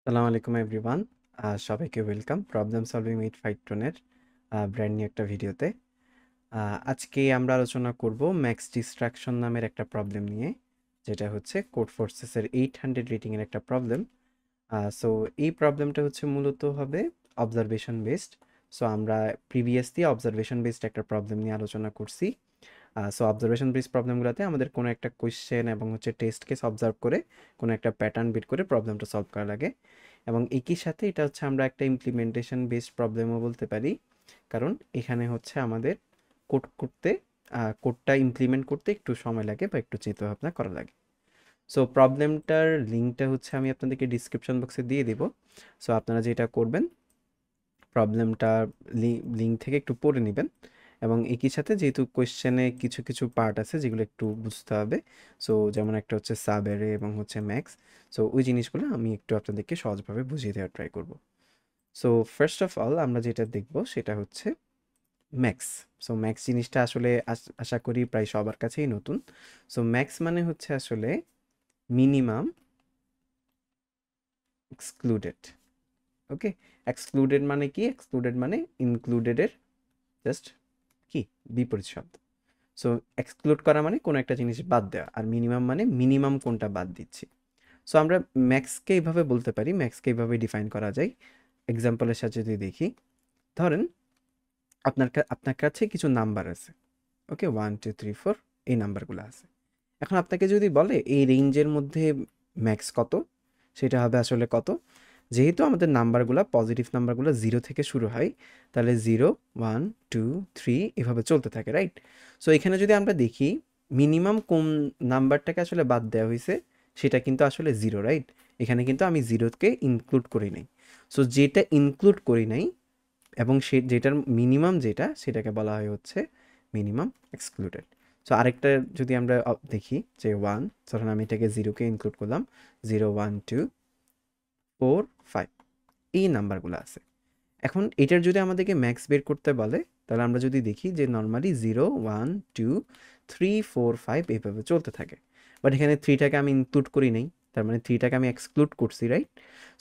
আসসালামু আলাইকুম এভরিওয়ান। সবাইকে ওয়েলকাম প্রবলেম সলভিং উইথ ফাইট্রনের ব্র্যান্ড নিউ একটা ভিডিওতে। আজকে আমরা আলোচনা করব ম্যাক্স ডিস্ট্রাকশন নামের একটা প্রবলেম নিয়ে, যেটা হচ্ছে কোড ফোর্সেসের 800 রেটিংয়ের একটা প্রবলেম। সো এই প্রবলেমটা হচ্ছে মূলত হবে অবজারভেশন বেসড। সো আমরা প্রিভিয়াসলি অবজারভেশন বেসড একটা প্রবলেম নিয়ে আলোচনা করছি। সো অবজারভেশন বেসড প্রবলেমগুলোতে আমাদের কোনো একটা কোয়েশ্চেন এবং হচ্ছে টেস্ট কেস অবজার্ভ করে কোনো একটা প্যাটার্ন বিট করে প্রবলেমটা সলভ করা লাগে। এবং একই সাথে এটা হচ্ছে আমরা একটা ইমপ্লিমেন্টেশন বেসড প্রবলেমও বলতে পারি, কারণ এখানে হচ্ছে আমাদের কোড করতে কোডটা ইমপ্লিমেন্ট করতে একটু সময় লাগে বা একটু চিন্তাভাবনা করা লাগে। সো প্রবলেমটার লিঙ্কটা হচ্ছে আমি আপনাদেরকে ডিসক্রিপশন বক্সে দিয়ে দিব। সো আপনারা যেটা করবেন, প্রবলেমটা লিঙ্ক থেকে একটু পড়ে নেবেন, এবং একই সাথে যেহেতু কোয়েশ্চেনে কিছু কিছু পার্ট আছে যেগুলো একটু বুঝতে হবে। সো যেমন একটা হচ্ছে সাব অ্যারে এবং হচ্ছে ম্যাক্স। সো ওই জিনিসগুলো আমি একটু আপনাদেরকে সহজভাবে বুঝিয়ে দেওয়ার ট্রাই করব। সো ফার্স্ট অফ অল আমরা যেটা দেখব সেটা হচ্ছে ম্যাক্স। সো ম্যাক্স জিনিসটা আসলে আশা করি প্রায় সবার কাছেই নতুন। সো ম্যাক্স মানে হচ্ছে আসলে মিনিমাম এক্সক্লুডেড। ওকে, এক্সক্লুডেড মানে কি? এক্সক্লুডেড মানে ইনক্লুডেডের জাস্ট কি বিপরীত শব্দ। সো এক্সক্লুড করা মানে কোনো একটা জিনিস বাদ দেওয়া, আর মিনিমাম মানে মিনিমাম কোনটা বাদ দিচ্ছি। সো আমরা ম্যাক্সকে এইভাবে বলতে পারি, ম্যাক্সকে এইভাবে ডিফাইন করা যায় এক্সাম্পলের সাথে যদি দেখি। ধরেন আপনার কাছে কিছু নাম্বার আছে, ওকে, 1 2 3 4 এই নাম্বারগুলো আছে। এখন আপনাকে যদি বলে এই রেঞ্জের মধ্যে ম্যাক্স কত, সেটা হবে আসলে কত। যেহেতু আমাদের নাম্বারগুলো পজিটিভ নাম্বারগুলো 0 থেকে শুরু হয়, তাহলে 0 1 2 3 এভাবে চলতে থাকে, রাইট? সো এখানে যদি আমরা দেখি মিনিমাম কোন নাম্বারটাকে আসলে বাদ দেওয়া হয়েছে, সেটা কিন্তু আসলে 0, রাইট? এখানে কিন্তু আমি 0কে ইনক্লুড করি নাই। সো যেটা ইনক্লুড করি নাই এবং যেটার মিনিমাম যেটা, সেটাকে বলা হয় হচ্ছে মিনিমাম এক্সক্লুডেড। সো আরেকটা যদি আমরা দেখি যে 1, ধরুন আমি এটাকে 0কে ইনক্লুড করলাম, 0 1 2 4 5 এই নাম্বারগুলো আছে। এখন এটার যদি আমাদেরকে ম্যাক্স বের করতে বলে, তাহলে আমরা যদি দেখি যে নর্মালি 0 1 2 3 4 5 এইভাবে চলতে থাকে। বাট এখানে 3টাকে আমি ইনক্লুড করি নাই, তার মানে 3টাকে আমি এক্সক্লুড করছি, রাইট?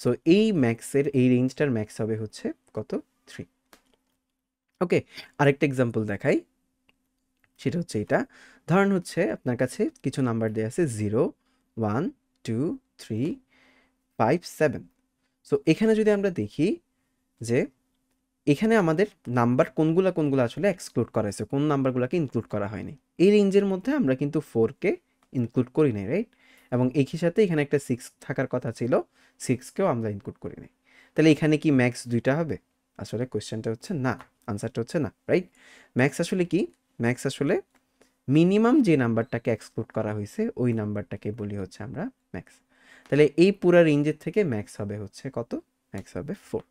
সো এই ম্যাক্সের এই রেঞ্জটার ম্যাক্স হবে হচ্ছে কত? 3। ওকে, আরেকটা এক্সাম্পল দেখাই, সেটা হচ্ছে এটা। ধরেন হচ্ছে আপনার কাছে কিছু নাম্বার দেওয়া আছে 0 1 2 3 5 7। সো এখানে যদি আমরা দেখি যে এখানে আমাদের নাম্বার কোনগুলা কোনগুলা আসলে এক্সক্লুড করা হয়েছে, কোন নাম্বারগুলোকে ইনক্লুড করা হয়নি। এই রেঞ্জের মধ্যে আমরা কিন্তু 4কে ইনক্লুড করি নাই, রাইট? এবং একই সাথে এখানে একটা 6 থাকার কথা ছিল, 6কেও আমরা ইনক্লুড করি নাই। তাহলে এখানে কি ম্যাক্স 2টা হবে? আসলে কোয়েশ্চেনটা হচ্ছে না, আনসারটা হচ্ছে না, রাইট? ম্যাক্স আসলে কি? ম্যাক্স আসলে মিনিমাম যে নাম্বারটাকে এক্সক্লুড করা হয়েছে ওই নাম্বারটাকে বলি হচ্ছে আমরা ম্যাক্স। তাহলে এই পুরা রেঞ্জের থেকে ম্যাক্স হবে হচ্ছে কত? ম্যাক্স হবে 4।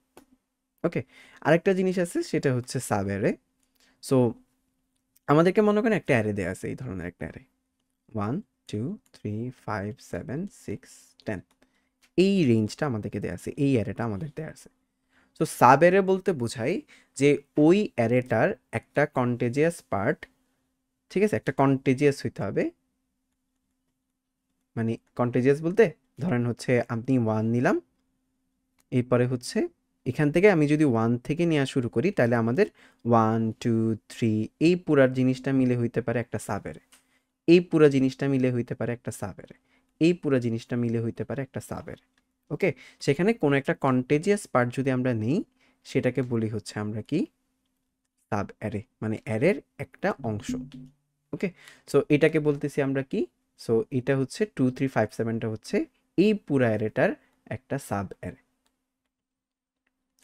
ওকে, আরেকটা জিনিস আছে, সেটা হচ্ছে সাব অ্যারে। সো আমাদেরকে মনে করেন একটা অ্যারে দেওয়া আছে, এই ধরনের একটা অ্যারে 1 2 3 5 7 6 10, এই রেঞ্জটা আমাদেরকে দেওয়া আছে, এই অ্যারেটা আমাদের দেওয়া আছে। সো সাব অ্যারে বলতে বোঝায় যে ওই অ্যারেটার একটা কন্টেজিয়াস পার্ট, ঠিক আছে, একটা কন্টেজিয়াস হইতে হবে। মানে কন্টেজিয়াস বলতে ধরেন হচ্ছে আপনি 1 নিলাম, এরপরে হচ্ছে এখান থেকে আমি যদি 1 থেকে নেওয়া শুরু করি, তাহলে আমাদের 1 2 3 এই পুরার জিনিসটা মিলে হইতে পারে একটা সাব অ্যারে, এই পুরা জিনিসটা মিলে হইতে পারে একটা সাব অ্যারে, এই পুরা জিনিসটা মিলে হইতে পারে একটা সাব অ্যারে। ওকে, সেখানে কোনো একটা কন্টেজিয়াস পার্ট যদি আমরা নেই, সেটাকে বলি হচ্ছে আমরা কি? সাব অ্যারে, মানে অ্যারের একটা অংশ। ওকে, সো এটাকে বলতেছি আমরা কি? সো এটা হচ্ছে 2 3 5 7টা হচ্ছে এই পুরা অ্যারেটার একটা সাব অ্যারে।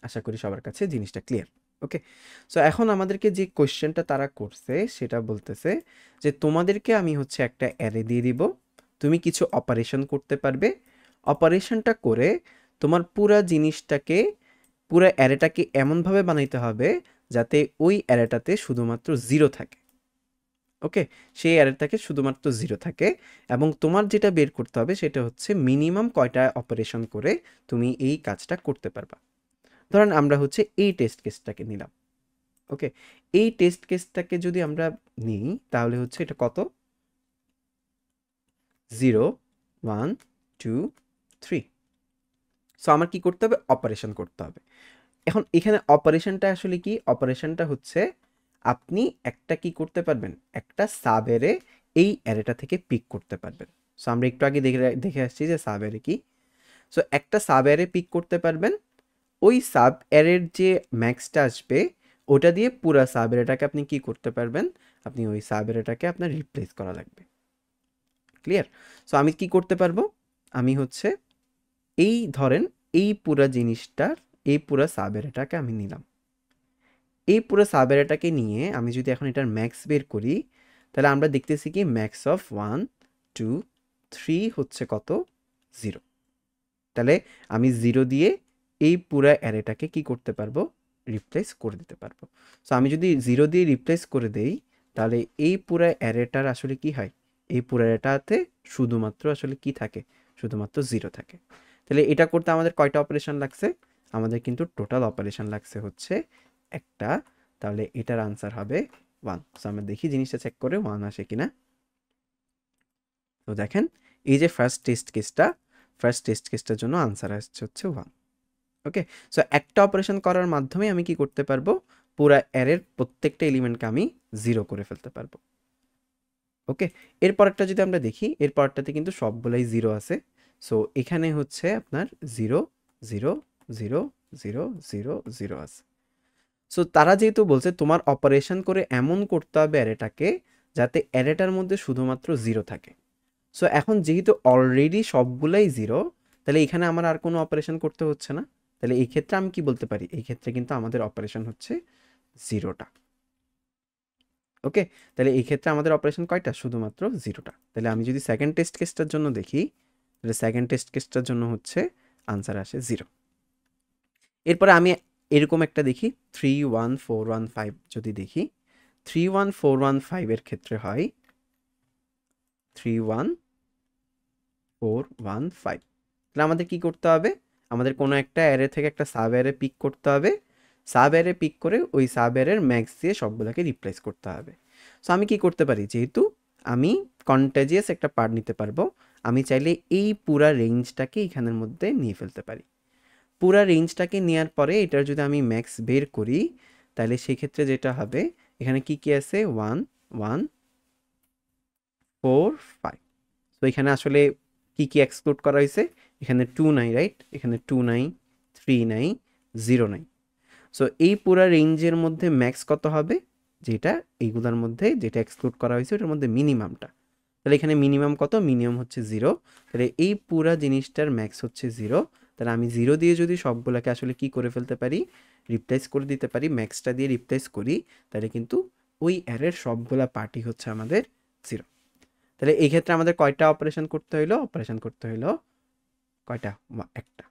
আশা করি সবার কাছে জিনিসটা ক্লিয়ার। ওকে, সো এখন আমাদেরকে যে কোয়েশ্চেনটা তারা করছে সেটা বলতেছে যে তোমাদেরকে আমি হচ্ছে একটা অ্যারে দিয়ে দিব, তুমি কিছু অপারেশন করতে পারবে। অপারেশনটা করে তোমার পুরা জিনিসটাকে, পুরা অ্যারেটাকে এমনভাবে বানাইতে হবে যাতে ওই অ্যারেটাতে শুধুমাত্র 0 থাকে। ওকে, সেই অ্যারেটাকে শুধুমাত্র 0 থাকে, এবং তোমার যেটা বের করতে হবে সেটা হচ্ছে মিনিমাম কয়টা অপারেশন করে তুমি এই কাজটা করতে পারবা। ধরেন আমরা হচ্ছে এই টেস্ট কেসটাকে নিলাম। ওকে, এই টেস্ট কেসটাকে যদি আমরা নিই, তাহলে হচ্ছে এটা কত? 0 1 2 3। সো আমার কি করতে হবে, অপারেশন করতে হবে। এখন এখানে অপারেশনটা আসলে কি, অপারেশনটা হচ্ছে আপনি একটা কি করতে পারবেন, একটা সাব অ্যারে এই অ্যারেটা থেকে পিক করতে পারবেন। সো আমরা একটু আগে দেখে আসছি যে সাব অ্যারে কি। সো একটা সাব অ্যারে পিক করতে পারবেন, ওই সাব অ্যারের যে ম্যাক্সটা আসবে ওটা দিয়ে পুরা সাব অ্যারেটাকে আপনি কি করতে পারবেন, আপনি ওই সাব অ্যারেটাকে আপনার রিপ্লেস করা লাগবে। ক্লিয়ার? সো আমি কি করতে পারবো, আমি হচ্ছে এই ধরেন এই পুরা জিনিসটার এই পুরা সাব অ্যারেটাকে আমি নিলাম, এই পুরো সাব অ্যারেটাকে নিয়ে আমি যদি এখন এটার ম্যাক্স বের করি, তাহলে আমরা দেখতেছি কি ম্যাক্স অফ 1 2 3 হচ্ছে কত, 0। তাহলে আমি 0 দিয়ে এই পুরা অ্যারেটাকে কি করতে পারবো, রিপ্লেস করে দিতে পারবো। সো আমি যদি 0 দিয়ে রিপ্লেস করে দেই, তাহলে এই পুরা অ্যারেটার আসলে কি হয়, এই পুরা অ্যারেটাতে শুধুমাত্র আসলে কি থাকে, শুধুমাত্র 0 থাকে। তাহলে এটা করতে আমাদের কয়টা অপারেশন লাগছে, আমাদের কিন্তু টোটাল অপারেশন লাগছে হচ্ছে একটা। তাহলে এটার আনসার হবে 1। সো আমরা দেখি জিনিসটা চেক করে 1 আসে কিনা। তো দেখেন এই যে ফার্স্ট টেস্ট কেসটার জন্য আনসার আসছে হচ্ছে 1। ওকে, সো একটা অপারেশন করার মাধ্যমে আমি কি করতে পারবো, পুরা অ্যারের প্রত্যেকটা এলিমেন্টকে আমি 0 করে ফেলতে পারবো। ওকে, এরপরটা যদি আমরা দেখি, এরপরটাতে কিন্তু সবগুলাই 0 আছে। সো এখানে হচ্ছে আপনার 0 0 0 0 0 0 আছে। সো তারা যেহেতু বলছে তোমার অপারেশন করে এমন করতে হবে অ্যারেটাকে যাতে অ্যারেটার মধ্যে শুধুমাত্র 0 থাকে। সো এখন যেহেতু অলরেডি সবগুলাই 0, তাহলে এখানে আমার আর কোনো অপারেশন করতে হচ্ছে না। তাহলে এই ক্ষেত্রে আমি কি বলতে পারি, এই ক্ষেত্রে কিন্তু আমাদের অপারেশন হচ্ছে 0টা। ওকে, তাহলে এই ক্ষেত্রে আমাদের অপারেশন কয়টা, শুধুমাত্র 0টা। তাহলে আমি যদি সেকেন্ড টেস্ট কেসটার জন্য দেখি, তাহলে সেকেন্ড টেস্ট কেসটার জন্য হচ্ছে আনসার আসে 0। এরপরে আমি এরকম একটা দেখি 3 1 4 1 5, যদি দেখি 3 1 4 1 5 এর ক্ষেত্রে হয় 3 1 4 1 5। তাহলে আমাদের কি করতে হবে, আমাদের কোনো একটা অ্যারে থেকে একটা সাব অ্যারে পিক করতে হবে, সাব অ্যারে পিক করে ওই সাব অ্যারের ম্যাক্স দিয়ে সবগুলোকে রিপ্লেস করতে হবে। সো আমি কি করতে পারি, যেহেতু আমি কন্টাজিয়াস একটা পার্ট নিতে পারবো, আমি চাইলে এই পুরা রেঞ্জটাকে এখানের মধ্যে নিয়ে ফেলতে পারি। পুরা রেঞ্জটাকে নেওয়ার পরে এটার যদি আমি ম্যাক্স বের করি, তাহলে সেক্ষেত্রে যেটা হবে, এখানে কি কি আছে 1 1 4 5। তো এখানে আসলে কি কি এক্সক্লুড করা হয়েছে, এখানে 2 নাই, রাইট, এখানে 2 নাই, 3 নাই, 0 নাই। সো এই পুরা রেঞ্জের মধ্যে ম্যাক্স কত হবে, যেটা এইগুলোর মধ্যে যেটা এক্সক্লুড করা হয়েছে ওটার মধ্যে মিনিমামটা। তাহলে এখানে মিনিমাম কত, মিনিমাম হচ্ছে 0। তাহলে এই পুরা জিনিসটার ম্যাক্স হচ্ছে 0। তাহলে আমি 0 দিয়ে যদি সবগুলোকে আসলে কি করে ফেলতে পারি, রিপ্লেস করে দিতে পারি, ম্যাক্সটা দিয়ে রিপ্লেস করি, তাহলে কিন্তু ওই অ্যারের সবগুলা পার্টি হচ্ছে আমাদের 0। তাহলে এই ক্ষেত্রে আমাদের কয়টা অপারেশন করতে হইলো, অপারেশন করতে হইলো কয়টা, একটা।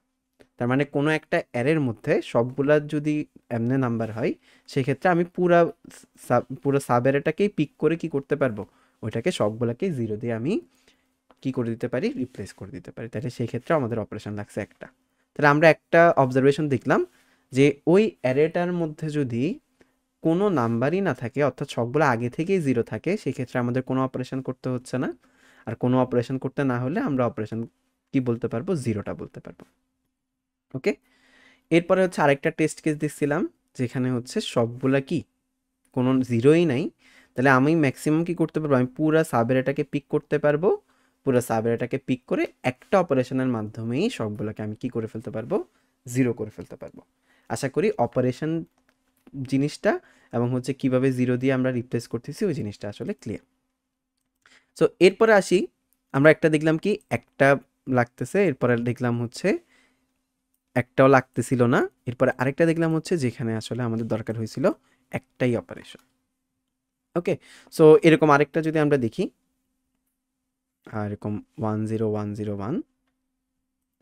তার মানে কোনো একটা অ্যারের মধ্যে সবগুলা যদি এমনে নাম্বার হয়, সেক্ষেত্রে আমি পুরো সাব অ্যারেটাকেই পিক করে কি করতে পারবো, ওইটাকে সবগুলাকে 0 দিয়ে আমি কি করে দিতে পারি, রিপ্লেস করে দিতে পারি। তাহলে সেই ক্ষেত্রে আমাদের অপারেশন লাগছে একটা। তাহলে আমরা একটা অবজারভেশন দেখলাম যে ওই অ্যারেটার মধ্যে যদি কোনো নাম্বারই না থাকে, অর্থাৎ সবগুলো আগে থেকেই 0 থাকে, সেক্ষেত্রে আমাদের কোনো অপারেশন করতে হচ্ছে না। আর কোনো অপারেশন করতে না হলে আমরা অপারেশন কি বলতে পারবো, 0টা বলতে পারবো। ওকে, এরপরে হচ্ছে আরেকটা টেস্ট কেস দেখছিলাম, যেখানে হচ্ছে সবগুলা কি কোনো 0ই নাই। তাহলে আমি ম্যাক্সিমাম কি করতে পারবো, আমি পুরা সাব অ্যারেটাকে পিক করতে পারবো, পুরা সাব অ্যারেটাকে পিক করে একটা অপারেশনের মাধ্যমেই সবগুলোকে আমি কি করে ফেলতে পারবো, 0 করে ফেলতে পারবো। আশা করি অপারেশন জিনিসটা এবং হচ্ছে কিভাবে 0 দিয়ে আমরা রিপ্লেস করতেছি ওই জিনিসটা আসলে ক্লিয়ার। সো এরপরে আসি, আমরা একটা দেখলাম কি একটা লাগতেছে, এরপরে দেখলাম হচ্ছে একটাও লাগতেছিল না, এরপরে আরেকটা দেখলাম হচ্ছে যেখানে আসলে আমাদের দরকার হয়েছিল একটাই অপারেশন। ওকে, সো এরকম আরেকটা যদি আমরা দেখি, এরকম 1 0 1 0 1,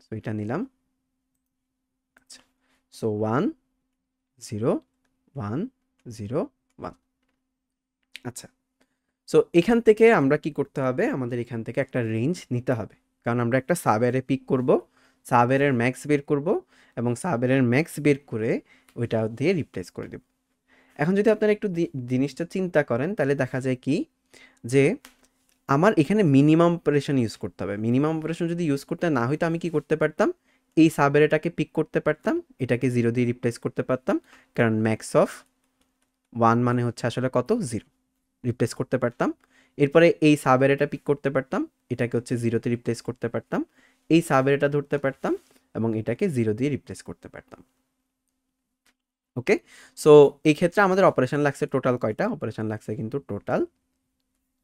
সো এটা নিলাম। আচ্ছা, সো 1 0 1 0 1। আচ্ছা, সো এখান থেকে আমরা কি করতে হবে, আমাদের এখান থেকে একটা রেঞ্জ নিতে হবে, কারণ আমরা একটা সাব অ্যারে পিক করব, সাব অ্যারের ম্যাক্স বের করব, এবং সাব অ্যারের ম্যাক্স বের করে ওইটা দিয়ে রিপ্লেস করে দেব। এখন যদি আপনারা একটু জিনিসটা চিন্তা করেন, তাহলে দেখা যায় কি যে আমার এখানে মিনিমাম অপারেশন ইউজ করতে হবে। মিনিমাম অপারেশন যদি ইউজ করতে না হইতো, আমি কি করতে পারতাম, এই সাব অ্যারেটাকে পিক করতে পারতাম, এটাকে 0 দিয়ে রিপ্লেস করতে পারতাম, কারণ ম্যাক্স অফ 1 মানে হচ্ছে আসলে কত 0, রিপ্লেস করতে পারতাম। এরপরে এই সাব অ্যারেটা পিক করতে পারতাম, এটাকে হচ্ছে 0 তে রিপ্লেস করতে পারতাম, এই সাব অ্যারেটা ধরতে পারতাম এবং এটাকে 0 দিয়ে রিপ্লেস করতে পারতাম। ওকে, সো এই ক্ষেত্রে আমাদের অপারেশন লাগছে টোটাল কয়টা? অপারেশন লাগছে কিন্তু টোটাল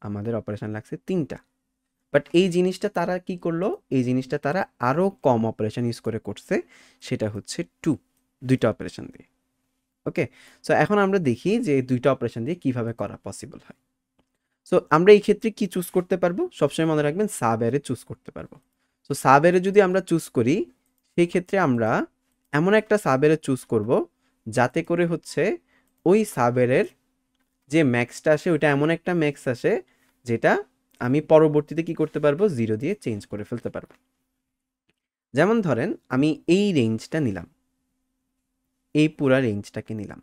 আমাদের অপারেশন লাগছে 3টা। বাট এই জিনিসটা তারা কি করলো? এই জিনিসটা তারা আরও কম অপারেশন ইউজ করে করছে, সেটা হচ্ছে 2টা অপারেশন দিয়ে। ওকে, সো এখন আমরা দেখি যে 2টা অপারেশন দিয়ে কিভাবে করা পসিবল হয়। সো আমরা এই ক্ষেত্রে কি চুজ করতে পারবো? সবসময় মনে রাখবেন সাব অ্যারে চুজ করতে পারবো। সো সাব অ্যারে যদি আমরা চুজ করি, সেই ক্ষেত্রে আমরা এমন একটা সাব অ্যারে চুজ করব যাতে করে হচ্ছে ওই সাব অ্যারের যে ম্যাক্সটা আসে ওইটা এমন একটা ম্যাক্স আসে যেটা আমি পরবর্তীতে কি করতে পারবো? 0 দিয়ে চেঞ্জ করে ফেলতে পারবো। যেমন ধরেন আমি এই রেঞ্জটা নিলাম, এই পুরা রেঞ্জটাকে নিলাম,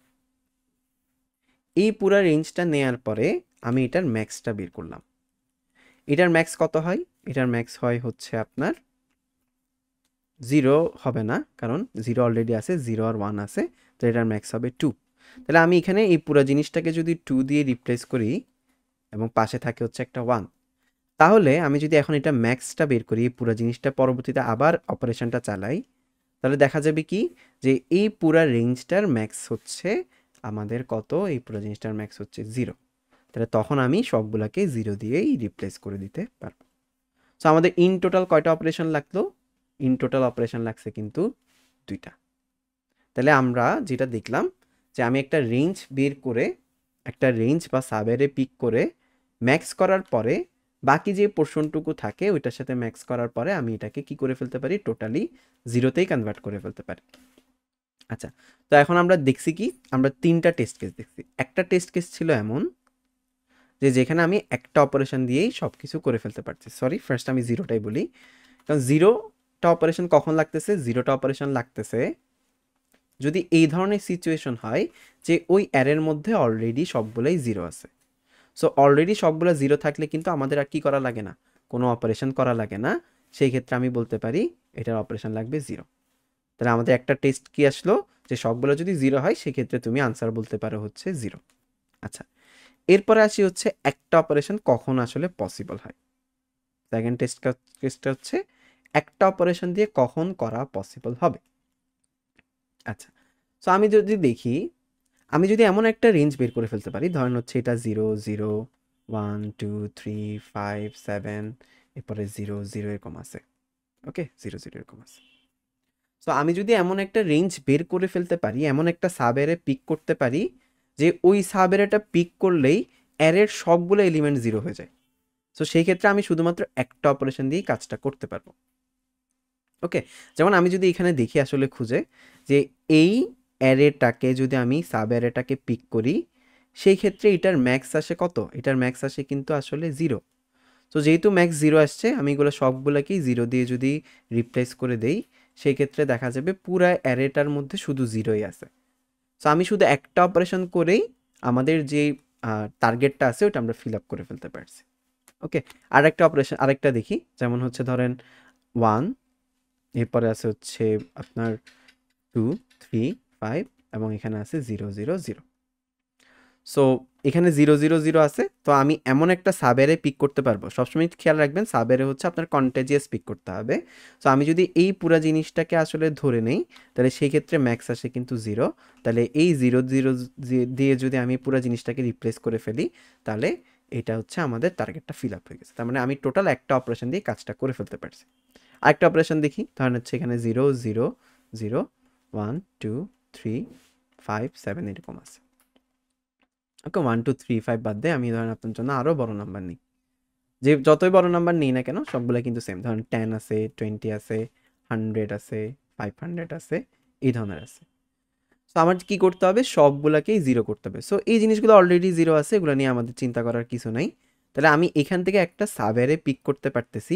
এই পুরা রেঞ্জটা নেয়ার পরে আমি এটার ম্যাক্সটা বের করলাম। এটার ম্যাক্স কত হয়? এটার ম্যাক্স হয় হচ্ছে আপনার 0 হবে না, কারণ 0 অলরেডি আছে, 0 আর 1 আছে, তো এটার ম্যাক্স হবে 2। তাহলে আমি এখানে এই পুরো জিনিসটাকে যদি 2 দিয়ে রিপ্লেস করি এবং পাশে থাকে হচ্ছে একটা 1, তাহলে আমি যদি এখন এটা ম্যাক্সটা বের করি, এই পুরো জিনিসটা পরবর্তীতে আবার অপারেশনটা চালাই, তাহলে দেখা যাবে কি যে এই পুরো রেঞ্জটার ম্যাক্স হচ্ছে আমাদের কত? এই পুরো জিনিসটার ম্যাক্স হচ্ছে 0। তাহলে তখন আমি সবগুলোকে 0 দিয়েই রিপ্লেস করে দিতে পারবো। সো আমাদের ইন টোটাল কয়টা অপারেশন লাগলো? ইন টোটাল অপারেশন লাগছে কিন্তু 2টা। তাহলে আমরা যেটা দেখলাম যে আমি একটা রেঞ্জ বের করে, একটা রেঞ্জ বা সাব অ্যারে পিক করে ম্যাক্স করার পরে বাকি যে পোর্শনটুকু থাকে ওইটার সাথে ম্যাক্স করার পরে আমি এটাকে কি করে ফেলতে পারি? টোটালি 0তেই কনভার্ট করে ফেলতে পারি। আচ্ছা, তো এখন আমরা দেখছি কি? আমরা 3টা টেস্ট কেস দেখছি। একটা টেস্ট কেস ছিল এমন যে যেখানে আমি একটা অপারেশন দিয়েই সব কিছু করে ফেলতে পারছি। সরি, ফার্স্ট আমি 0টাই বলি, কারণ 0টা অপারেশন কখন লাগতেছে? 0টা অপারেশন লাগতেছে যদি এই ধরনের সিচুয়েশন হয় যে ওই অ্যারের মধ্যে অলরেডি সবগুলোই 0 আছে। সো অলরেডি সবগুলো 0 থাকলে কিন্তু আমাদের আর কি করা লাগে না? কোনো অপারেশন করা লাগে না। সেই ক্ষেত্রে আমি বলতে পারি এটার অপারেশন লাগবে 0। তাহলে আমাদের একটা টেস্ট কি আসলো? যে সবগুলো যদি 0 হয় সেক্ষেত্রে তুমি আনসার বলতে পারো হচ্ছে 0। আচ্ছা, এরপরে আসি হচ্ছে একটা অপারেশন কখন আসলে পসিবল হয়। সেকেন্ড টেস্টটা হচ্ছে একটা অপারেশন দিয়ে কখন করা পসিবল হবে। আচ্ছা, সো আমি যদি দেখি, আমি যদি এমন একটা রেঞ্জ বের করে ফেলতে পারি, ধরেন হচ্ছে এটা 0 0 1 2 3 5 7, এরপরে 0 0 এরকম আছে। ওকে, 0 0 এরকম আছে। সো আমি যদি এমন একটা রেঞ্জ বের করে ফেলতে পারি, এমন একটা সাব অ্যারে পিক করতে পারি যে ওই সাব অ্যারেটা পিক করলেই অ্যারের সবগুলো এলিমেন্ট 0 হয়ে যায়, সো সেই ক্ষেত্রে আমি শুধুমাত্র একটা অপারেশন দিয়েই কাজটা করতে পারবো। ওকে, যেমন আমি যদি এখানে দেখি আসলে খুঁজে যে এই অ্যারেটাকে যদি আমি সাব অ্যারেটাকে পিক করি, সেই ক্ষেত্রে এটার ম্যাক্স আসে কত? এটার ম্যাক্স আসে কিন্তু আসলে 0। তো যেহেতু ম্যাক্স 0 আসছে, আমি এগুলো সবগুলোকেই 0 দিয়ে যদি রিপ্লেস করে দেই, সেই ক্ষেত্রে দেখা যাবে পুরা অ্যারেটার মধ্যে শুধু 0ই আছে। সো আমি শুধু একটা অপারেশন করেই আমাদের যে টার্গেটটা আছে ওটা আমরা ফিল আপ করে ফেলতে পারছি। ওকে, আরেকটা অপারেশন আরেকটা দেখি, যেমন হচ্ছে ধরেন 1, এরপরে আছে হচ্ছে আপনার 2 3 5 এবং এখানে আছে 0 0 0। সো এখানে 0 0 0 আছে, তো আমি এমন একটা সাব অ্যারে পিক করতে পারবো। সবসময় খেয়াল রাখবেন সাব অ্যারে হচ্ছে আপনার কন্টেজিয়াস পিক করতে হবে। সো আমি যদি এই পুরা জিনিসটাকে আসলে ধরে নেই, তাহলে সেই ক্ষেত্রে ম্যাক্স আসে কিন্তু 0। তাহলে এই 0 0 দিয়ে যদি আমি পুরা জিনিসটাকে রিপ্লেস করে ফেলি, তাহলে এটা হচ্ছে আমাদের টার্গেটটা ফিল আপ হয়ে গেছে। তার মানে আমি টোটাল একটা অপারেশন দিয়ে কাজটা করে ফেলতে পারছি। আরেকটা অপারেশন দেখি, ধরেন হচ্ছে এখানে 0 0 0 1 2 3 5 7 এরকম আছে। ওকে, 1 2 3 5 বাদ দিয়ে আমি ধরেন আপনার জন্য আরও বড় নাম্বার নিই, যে যতই বড় নাম্বার নিই না কেন সবগুলো কিন্তু সেম, ধরেন 10 আছে 20 আছে 100 আছে 500 আছে, এই ধরনের আছে। সো আমার কি করতে হবে? সবগুলাকেই 0 করতে হবে। সো এই জিনিসগুলো অলরেডি 0 আছে, এগুলো নিয়ে আমাদের চিন্তা করার কিছু নাই। তাহলে আমি এখান থেকে একটা সাব অ্যারে পিক করতে পারতেছি।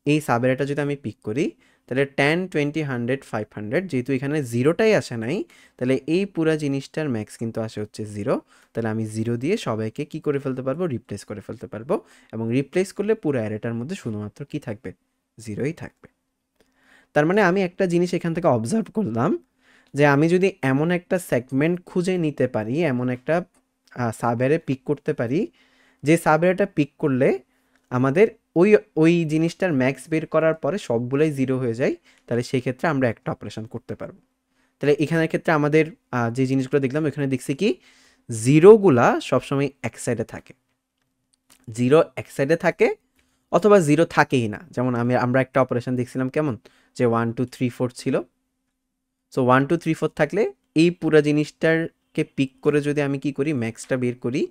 এই সাব অ্যারেটা যদি আমি পিক করি, তাহলে 10 20 100 500, যেহেতু এখানে 0টাই আসে নাই, তাহলে এই পুরা জিনিসটার ম্যাক্স কিন্তু আসে হচ্ছে 0। তাহলে আমি 0 দিয়ে সবাইকে কি করে ফেলতে পারবো? রিপ্লেস করে ফেলতে পারবো, এবং রিপ্লেস করলে পুরো অ্যারেটার মধ্যে শুধুমাত্র কি থাকবে? 0ই থাকবে। তার মানে আমি একটা জিনিস এখান থেকে অবজার্ভ করলাম যে আমি যদি এমন একটা সেগমেন্ট খুঁজে নিতে পারি, এমন একটা সাবঅ্যারে পিক করতে পারি, যে সাবঅ্যারেটা পিক করলে আমাদের ওই ওই জিনিসটার ম্যাক্স বের করার পরে সবগুলোই 0 হয়ে যায়, তাহলে সেই ক্ষেত্রে আমরা একটা অপারেশন করতে পারবো। তাহলে এখানের ক্ষেত্রে আমাদের যে জিনিসগুলো দেখলাম এখানে দেখছি কি জিরোগুলা সবসময় এক সাইডে থাকে, 0 এক সাইডে থাকে অথবা 0 থাকেই না। যেমন আমরা একটা অপারেশন দেখছিলাম কেমন, যে 1 2 3 4 ছিল। সো 1 2 3 4 থাকলে এই পুরো জিনিসটাকে পিক করে যদি আমি কি করি ম্যাক্সটা বের করি,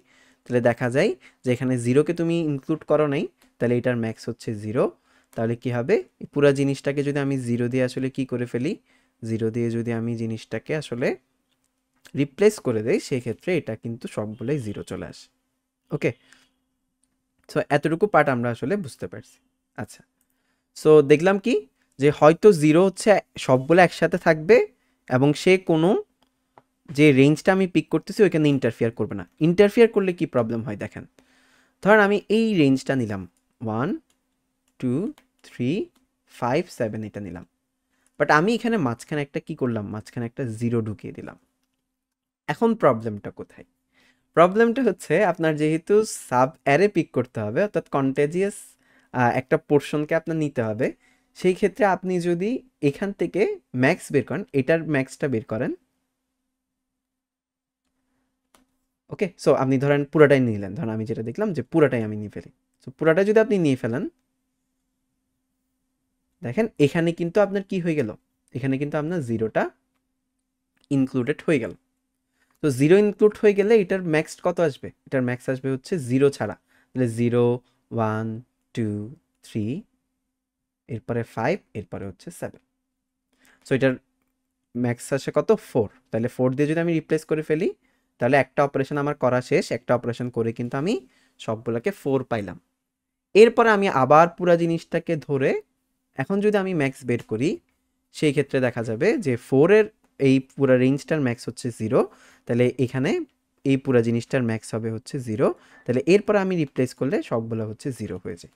তাহলে দেখা যায় যে এখানে 0কে তুমি ইনক্লুড করো নাই, তাহলে এটার ম্যাক্স হচ্ছে 0। তাহলে কি হবে, এই পুরো জিনিসটাকে যদি আমি 0 দিয়ে আসলে কি করে ফেলি, 0 দিয়ে যদি আমি জিনিসটাকে আসলে রিপ্লেস করে দেই, সেক্ষেত্রে এটা কিন্তু সবগুলোই 0 চলে আসে। ওকে, সো এতটুকু পার্ট আমরা আসলে বুঝতে পারছি। আচ্ছা, সো দেখলাম কি যে হয়তো 0 হচ্ছে সবগুলো একসাথে থাকবে এবং সে কোনো যে রেঞ্জটা আমি পিক করতেছি ওইখানে ইন্টারফিয়ার করবে না। ইন্টারফিয়ার করলে কি প্রবলেম হয় দেখেন, ধরেন আমি এই রেঞ্জটা নিলাম 1 2 3 5 7 এটা নিলাম, বাট আমি এখানে মাঝখানে একটা কি করলাম, মাঝখানে একটা 0 ঢুকিয়ে দিলাম। এখন প্রবলেমটা কোথায়, প্রবলেমটা হচ্ছে আপনার যেহেতু সাব অ্যারে পিক করতে হবে, অর্থাৎ কন্টেজিয়াস একটা পোর্শনকে আপনার নিতে হবে, সেই ক্ষেত্রে আপনি যদি এখান থেকে ম্যাক্স বের করেন, এটার ম্যাক্সটা বের করেন। ওকে, সো আপনি ধরেন পুরাটাই নিলেন, ধরেন আমি যেটা দেখলাম যে পুরাটাই আমি নিয়ে ফেলি। সো পুরাটাই যদি আপনি নিয়ে ফেলেন, দেখেন এখানে কিন্তু আপনার কি হয়ে গেল, এখানে কিন্তু আপনার 0টা ইনক্লুডেড হয়ে গেল। তো 0 ইনক্লুড হয়ে গেলে এটার ম্যাক্স কত আসবে, এটার ম্যাক্স আসবে হচ্ছে 0 ছাড়া, তাহলে 0 1 2 3 এরপরে 5 এরপরে হচ্ছে 7। সো এটার ম্যাক্স আসে কত 4, তাহলে 4 দিয়ে যদি আমি রিপ্লেস করে ফেলি, তাহলে একটা অপারেশন আমার করা শেষ। একটা অপারেশন করে কিন্তু আমি সবগুলোকে 4 পাইলাম। এরপরে আমি আবার পুরা জিনিসটাকে ধরে এখন যদি আমি ম্যাক্স বের করি, সেই ক্ষেত্রে দেখা যাবে যে 4-এর এই পুরা রেঞ্জটার ম্যাক্স হচ্ছে 0, তাহলে এখানে এই পুরা জিনিসটার ম্যাক্স হবে হচ্ছে 0, তাহলে এরপর আমি রিপ্লেস করলে সবগুলো হচ্ছে 0 হয়ে যায়।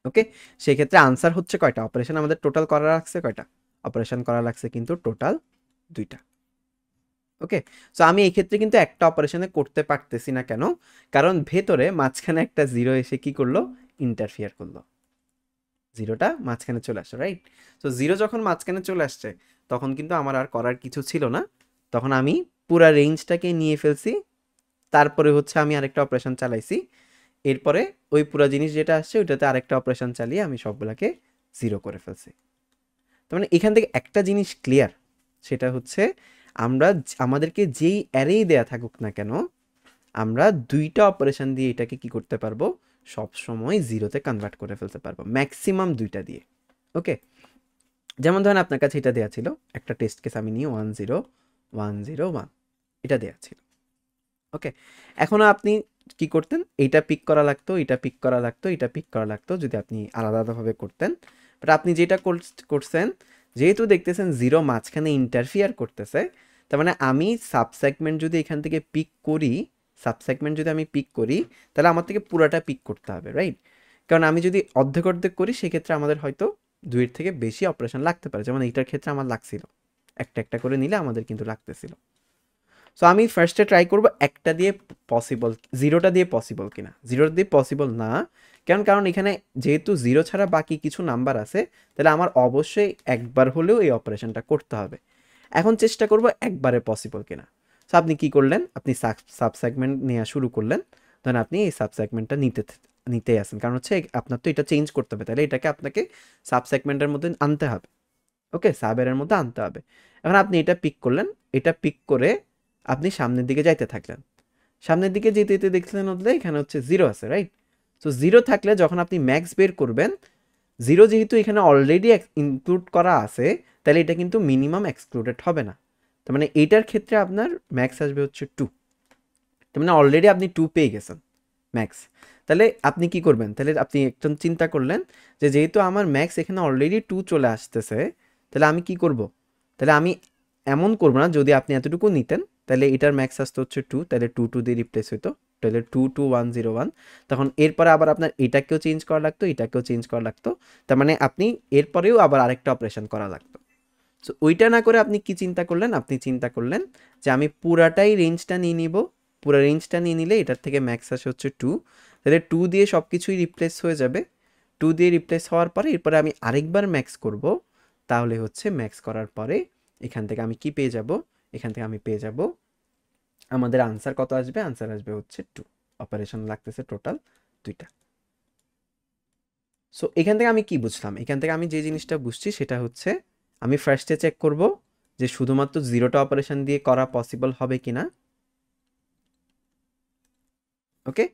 ওকে, সেই ক্ষেত্রে আনসার হচ্ছে কয়টা অপারেশন আমাদের টোটাল করা লাগছে, কয়টা অপারেশন করা লাগছে, কিন্তু টোটাল 2টা। ওকে, সো আমি এই ক্ষেত্রে কিন্তু একটা অপারেশনে করতে পারতেছি না, কেন, কারণ ভেতরে মাঝখানে একটা 0 এসে কি করলো, ইন্টারফিয়ার করলো, 0টা মাঝখানে চলে আসছে, রাইট। সো 0 যখন মাঝখানে চলে আসছে তখন কিন্তু আমার আর করার কিছু ছিল না, তখন আমি পুরা রেঞ্জটাকে নিয়ে ফেলছি, তারপরে হচ্ছে আমি আরেকটা অপারেশন চালাইছি, এরপরে ওই পুরা জিনিস যেটা আসছে ওইটাতে আরেকটা অপারেশন চালিয়ে আমি সবগুলাকে 0 করে ফেলছি। তার মানে এখান থেকে একটা জিনিস ক্লিয়ার, সেটা হচ্ছে আমরা আমাদেরকে যেই অ্যারেই দেয়া থাকুক না কেন, আমরা 2টা অপারেশন দিয়ে এটাকে কি করতে পারবো, সব সময় 0-তে কনভার্ট করে ফেলতে পারবো, ম্যাক্সিমাম 2টা দিয়ে। ওকে, যেমন ধরেন আপনার কাছে এটা দেয়া ছিল, একটা টেস্ট কেস আমি নিয়ে 1 0 1 0 1 এটা দেয়া ছিল। ওকে, এখনও আপনি কি করতেন, এইটা পিক করা লাগতো, এটা পিক করা লাগতো, এটা পিক করা লাগতো যদি আপনি আলাদা আলাদাভাবে করতেন। বাট আপনি যেটা করছেন, যেহেতু দেখতেছেন 0 মাঝখানে ইন্টারফিয়ার করতেছে, তার মানে আমি সাবসেগমেন্ট যদি এখান থেকে পিক করি, সাবসেগমেন্ট যদি আমি পিক করি, তাহলে আমার থেকে পুরাটা পিক করতে হবে, রাইট। কারণ আমি যদি অর্ধেক অর্ধেক করি, সেক্ষেত্রে আমাদের হয়তো 2-এর থেকে বেশি অপারেশন লাগতে পারে, যেমন এইটার ক্ষেত্রে আমার লাগছিল, একটা একটা করে নিলে আমাদের কিন্তু লাগতেছিল। সো আমি ফার্স্টে ট্রাই করব একটা দিয়ে পসিবল, 0টা দিয়ে পসিবল কিনা, 0টা দিয়ে পসিবল না, কারণ এখানে যেহেতু 0 ছাড়া বাকি কিছু নাম্বার আছে, তাহলে আমার অবশ্যই একবার হলেও এই অপারেশনটা করতে হবে। এখন চেষ্টা করব একবারে পসিবল কিনা। সো আপনি কি করলেন, আপনি সাবসেগমেন্ট নেওয়া শুরু করলেন, ধরেন আপনি এই সাবসেগমেন্টটা নিতে আসেন, কারণ হচ্ছে আপনার তো এটা চেঞ্জ করতে হবে, তাহলে এটাকে আপনাকে সাবসেগমেন্টের মধ্যে আনতে হবে। ওকে, সাবের মধ্যে আনতে হবে। এখন আপনি এটা পিক করলেন, এটা পিক করে আপনি সামনের দিকে যাইতে থাকলেন, সামনের দিকে যেতে যেতে দেখলেন হলে এখানে হচ্ছে 0 আছে, রাইট। সো 0 থাকলে যখন আপনি ম্যাক্স বের করবেন, 0 যেহেতু এখানে অলরেডি ইনক্লুড করা আছে, তাহলে এটা কিন্তু মিনিমাম এক্সক্লুডেড হবে না। তার মানে এইটার ক্ষেত্রে আপনার ম্যাক্স আসবে হচ্ছে 2, তার মানে অলরেডি আপনি 2 পেয়ে গেছেন ম্যাক্স। তাহলে আপনি কি করবেন, তাহলে আপনি একদম চিন্তা করলেন যে যেহেতু আমার ম্যাক্স এখানে অলরেডি 2 চলে আসতেছে, তাহলে আমি কি করব, তাহলে আমি এমন করব না, যদি আপনি এতটুকু নিতেন তাহলে এটার ম্যাক্স আসতে হচ্ছে 2, তাহলে 2 2 দিয়ে রিপ্লেস হইতো তাহলে 22101, তখন এরপরে আবার আপনার এটাকেও চেঞ্জ করা লাগতো, এটাকেও চেঞ্জ করা লাগতো, তার মানে আপনি এরপরেও আবার আরেকটা অপারেশন করা লাগতো। সো ওইটা না করে আপনি কি চিন্তা করলেন, আপনি চিন্তা করলেন যে আমি পুরাটাই রেঞ্জটা নিয়ে নিব, পুরো রেঞ্জটা নিয়ে নিলে এটার থেকে ম্যাক্স আসে হচ্ছে 2, তাহলে 2 দিয়ে সব কিছুই রিপ্লেস হয়ে যাবে। 2 দিয়ে রিপ্লেস হওয়ার পরে এরপরে আমি আরেকবার ম্যাক্স করব, তাহলে হচ্ছে ম্যাক্স করার পরে এখান থেকে আমি কি পেয়ে যাব, এখান থেকে আমি পেয়ে যাব আমাদের আনসার কত আসবে, আনসার আসবে হচ্ছে 2, অপারেশন লাগতেছে টোটাল 2টা। সো এখান থেকে আমি কি বুঝলাম, এখান থেকে আমি যে জিনিসটা বুঝছি সেটা হচ্ছে আমি ফার্স্টে চেক করব যে শুধুমাত্র 0টা অপারেশন দিয়ে করা পসিবল হবে কিনা। ওকে,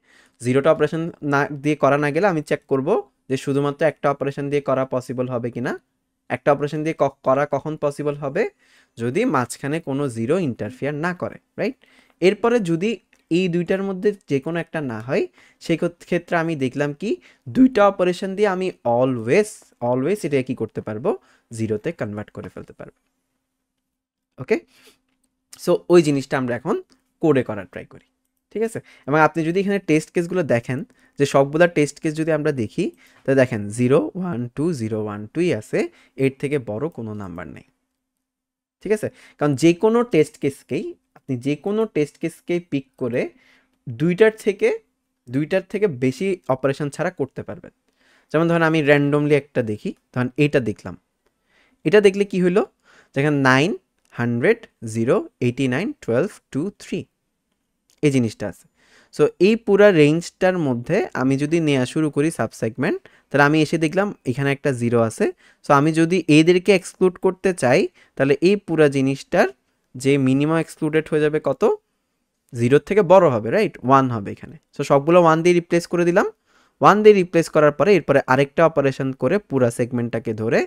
0টা অপারেশন না দিয়ে করা না গেলে আমি চেক করব যে শুধুমাত্র একটা অপারেশন দিয়ে করা পসিবল হবে কিনা। একটা অপারেশন দিয়ে করা কখন পসিবল হবে, যদি মাঝখানে কোনো 0 ইন্টারফিয়ার না করে, রাইট। এরপরে যদি এই দুইটার মধ্যে যে কোনো একটা না হয়, সেই ক্ষেত্রে আমি দেখলাম কি 2টা অপারেশন দিয়ে আমি অলওয়েজ এটা কি করতে পারবো, 0তে কনভার্ট করে ফেলতে পারবো। ওকে, সো ওই জিনিসটা আমরা এখন কোডে করার ট্রাই করি, ঠিক আছে। এবং আপনি যদি এখানে টেস্ট কেসগুলো দেখেন, যে সবগুলা টেস্ট কেস যদি আমরা দেখি, তাহলে দেখেন 0 1 2 0 1 2ই আছে, এর থেকে বড় কোনো নাম্বার নেই, ঠিক আছে। কারণ যে কোনো টেস্ট কেসকেই আপনি যে কোনো টেস্ট কেসকেই পিক করে দুইটার থেকে বেশি অপারেশন ছাড়া করতে পারবেন। যেমন ধরেন আমি র্যান্ডমলি একটা দেখি, ধরেন এইটা দেখলাম, এটা দেখলে কি হলো, দেখেন 9 100 0 89 12 2 3 এই জিনিসটা আছে। সো এই পুরা রেঞ্জটার মধ্যে আমি যদি নেওয়া শুরু করি সাবসেগমেন্ট, তাহলে আমি এসে দেখলাম এখানে একটা 0 আছে। সো আমি যদি এদেরকে এক্সক্লুড করতে চাই, তাহলে এই পুরা জিনিসটার যে মিনিমাম এক্সক্লুডেড হয়ে যাবে কত, 0 থেকে বড় হবে, রাইট, 1 হবে এখানে। সো সবগুলো 1 দিয়ে রিপ্লেস করে দিলাম। 1 দিয়ে রিপ্লেস করার পরে এরপরে আরেকটা অপারেশন করে পুরা সেগমেন্টটাকে ধরে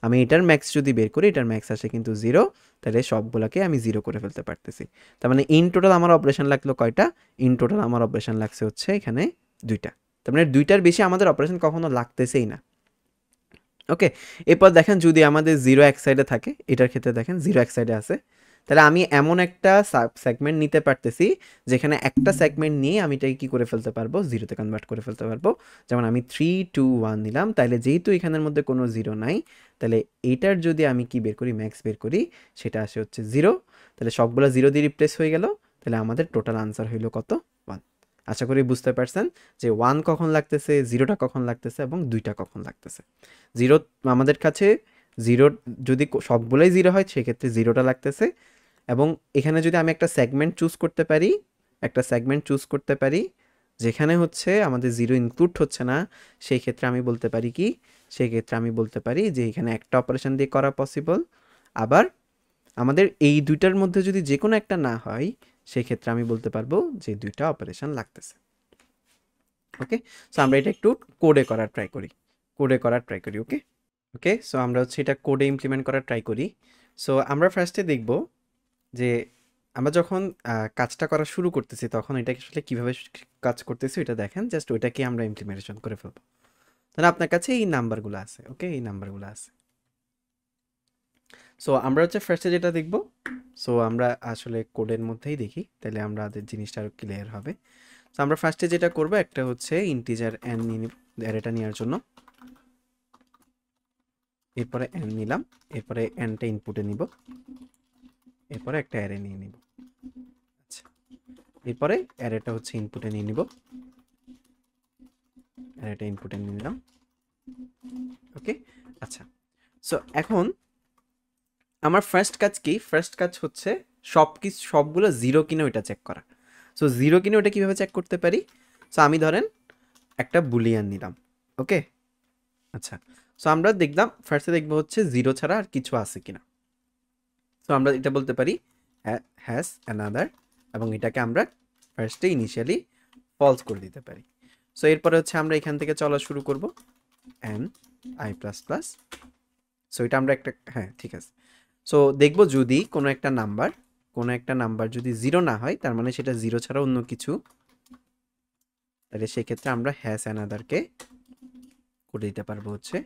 আমি এটার ম্যাক্স যদি বের করি, এটার ম্যাক্স আসে কিন্তু 0, তাহলে সবগুলোকে আমি 0 করে ফেলতে পারতেছি। তার মানে ইন টোটাল আমার অপারেশন লাগলো কয়টা, ইন টোটাল আমার অপারেশন লাগছে হচ্ছে এখানে 2টা। তার মানে 2টার বেশি আমাদের অপারেশন কখনো লাগতেছেই না। ওকে, এরপর দেখেন যদি আমাদের 0 এক সাইডে থাকে, এটার ক্ষেত্রে দেখেন 0 এক সাইডে আছে, তাহলে আমি এমন একটা সেগমেন্ট নিতে পারতেছি যেখানে একটা সেগমেন্ট নিয়ে আমি এটাকে কী করে ফেলতে পারবো, 0তে কনভার্ট করে ফেলতে পারবো। যেমন আমি 3 2 1 নিলাম, তাহলে যেহেতু এখানের মধ্যে কোনো 0 নাই, তাহলে এইটার যদি আমি কি বের করি, ম্যাক্স বের করি, সেটা আসে হচ্ছে 0। তাহলে সবগুলো 0 দিয়ে রিপ্লেস হয়ে গেল, তাহলে আমাদের টোটাল আনসার হইল কত, 1। আশা করি বুঝতে পারছেন যে 1 কখন লাগতেছে, 0টা কখন লাগতেছে এবং 2টা কখন লাগতেছে। 0 আমাদের কাছে 0 যদি সবগুলোই 0 হয় সেক্ষেত্রে 0টা লাগতেছে। এবং এখানে যদি আমি একটা সেগমেন্ট চুজ করতে পারি, যেখানে হচ্ছে আমাদের 0 ইনক্লুড হচ্ছে না, সেই ক্ষেত্রে আমি বলতে পারি কি, সেই ক্ষেত্রে আমি বলতে পারি যে এখানে একটা অপারেশন দিয়ে করা পসিবল। আবার আমাদের এই দুইটার মধ্যে যদি যে কোনো একটা না হয়, সেই ক্ষেত্রে আমি বলতে পারবো যে 2টা অপারেশন লাগতেছে। ওকে, সো আমরা এটা একটু কোডে করার ট্রাই করি, ওকে ওকে। সো আমরা হচ্ছে এটা কোডে ইমপ্লিমেন্ট করার ট্রাই করি। সো আমরা ফার্স্টে দেখব যে আমরা যখন কাজটা করা শুরু করতেছি, তখন এটাকে আসলে কীভাবে কাজ করতেছি ওইটা দেখেন, জাস্ট ওইটাকে আমরা ইমপ্লিমেন্টেশন করে ফেলবো। তাহলে আপনার কাছে এই নাম্বারগুলো আছে, ওকে, এই নাম্বারগুলো আছে। সো আমরা হচ্ছে ফার্স্টে যেটা দেখব, সো আমরা আসলে কোডের মধ্যেই দেখি, তাহলে আমাদের জিনিসটা আরও ক্লিয়ার হবে। সো আমরা ফার্স্টে যেটা করব, একটা হচ্ছে ইন্টিজার n নিয়ে নিব অ্যারেটা নেওয়ার জন্য, এরপরে n নিলাম, এরপরে nটা ইনপুটে নিব, এরপরে একটা অ্যারে নিয়ে নিব। আচ্ছা, এরপরে অ্যারেটা হচ্ছে ইনপুটে নিয়ে নিব, অ্যারেটা ইনপুটে নিয়ে নিলাম, ওকে। আচ্ছা, সো এখন আমার ফার্স্ট কাজ কি, ফার্স্ট কাজ হচ্ছে সবগুলো 0 কিনা ওইটা চেক করা। সো 0 কিনা ওটা কীভাবে চেক করতে পারি, সো আমি ধরেন একটা বুলিয়ান নিলাম, ওকে। আচ্ছা, সো আমরা দেখলাম ফার্স্টে দেখবো হচ্ছে 0 ছাড়া আর কিছু আছে কিনা। সো আমরা এটা বলতে পারি হ্যাজ অ্যানাদার, এবং এটাকে আমরা ফার্স্টে ইনিশিয়ালি ফলস করে দিতে পারি। সো এরপরে হচ্ছে আমরা এখান থেকে চলা শুরু করব n++। সো এটা আমরা একটা, হ্যাঁ ঠিক আছে। সো দেখব যদি কোনো একটা নাম্বার যদি 0 না হয়, তার মানে সেটা 0 ছাড়া অন্য কিছু, তাহলে সেক্ষেত্রে আমরা হ্যাজ অ্যানাদারকে করে দিতে পারবো হচ্ছে,